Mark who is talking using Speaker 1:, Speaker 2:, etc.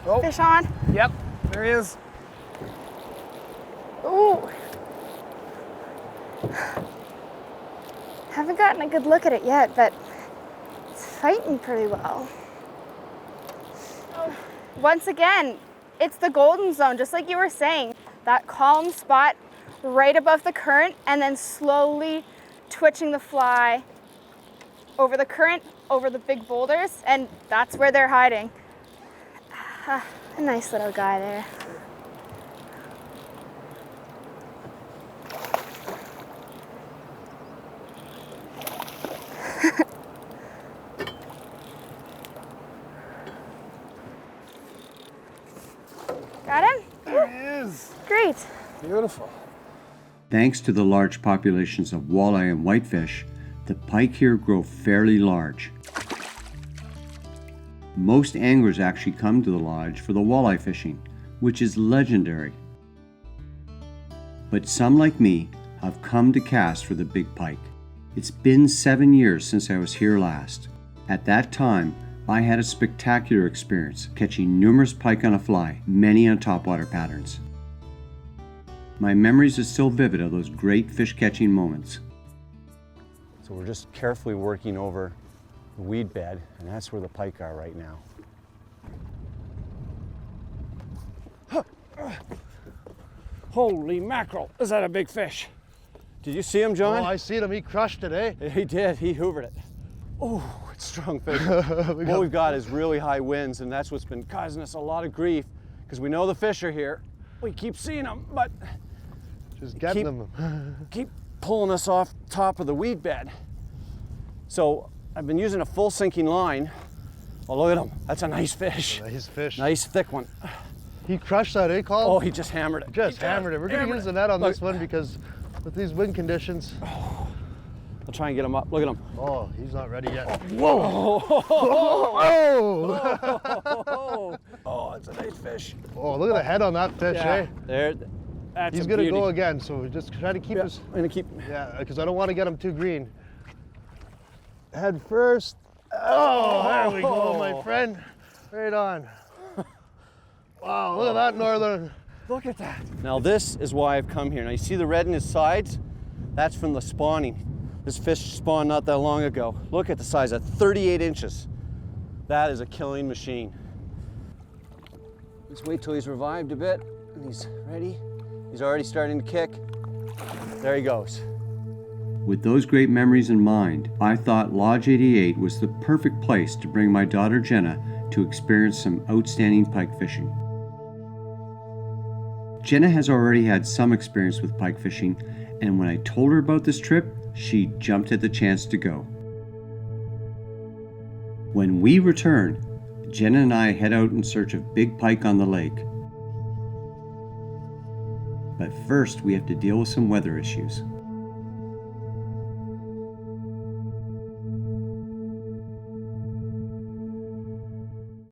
Speaker 1: Oh.
Speaker 2: Fish on.
Speaker 1: Yep, there he is.
Speaker 2: Ooh. Haven't gotten a good look at it yet, but it's fighting pretty well. Once again, it's the golden zone, just like you were saying. That calm spot right above the current and then slowly twitching the fly over the current, over the big boulders, and that's where they're hiding. A nice little guy there. Got him?
Speaker 1: There he is.
Speaker 2: Great.
Speaker 1: Beautiful.
Speaker 3: Thanks to the large populations of walleye and whitefish, the pike here grow fairly large. Most anglers actually come to the lodge for the walleye fishing, which is legendary. But some, like me, have come to cast for the big pike. It's been 7 years since I was here last. At that time, I had a spectacular experience catching numerous pike on a fly, many on topwater patterns. My memories are still vivid of those great fish catching moments.
Speaker 4: So we're just carefully working over the weed bed, and that's where the pike are right now.
Speaker 1: Holy mackerel, is that a big fish?
Speaker 4: Did you see him, John?
Speaker 5: Oh, I seen him. He crushed it, eh?
Speaker 4: He did. He hoovered it. Oh, it's strong fish. What we've got is really high winds, and that's what's been causing us a lot of grief, because we know the fish are here. We keep seeing them, but
Speaker 5: Just getting them.
Speaker 4: keep pulling us off top of the weed bed. So I've been using a full sinking line. Oh, look at him. That's a nice fish.
Speaker 5: Nice fish.
Speaker 4: Nice thick one.
Speaker 5: He crushed that, eh, Colin?
Speaker 4: Oh, he just hammered it.
Speaker 5: Just hammered it. We're going to use the net on this one because with these wind conditions.
Speaker 4: I'll try and get him up. Look at him.
Speaker 5: Oh, he's not ready yet.
Speaker 4: Whoa!
Speaker 5: Oh!
Speaker 4: Oh, it's a nice fish.
Speaker 5: Oh, look at the head on that fish, eh?
Speaker 4: There. That's
Speaker 5: He's
Speaker 4: a
Speaker 5: going to
Speaker 4: beauty.
Speaker 5: go again, so we just try to keep
Speaker 4: Yeah,
Speaker 5: us.
Speaker 4: I'm gonna keep.
Speaker 5: Yeah, because I don't want to get him too green. Head first. Oh, there we go, my friend. Right on. Wow, look at that northern.
Speaker 4: Look at that. Now this is why I've come here. Now you see the red in his sides? That's from the spawning. This fish spawned not that long ago. Look at the size at 38 inches. That is a killing machine. Let's wait till he's revived a bit and he's ready. He's already starting to kick. There he goes.
Speaker 3: With those great memories in mind, I thought Lodge 88 was the perfect place to bring my daughter Jenna to experience some outstanding pike fishing. Jenna has already had some experience with pike fishing, and when I told her about this trip, she jumped at the chance to go. When we return, Jenna and I head out in search of big pike on the lake. But first, we have to deal with some weather issues.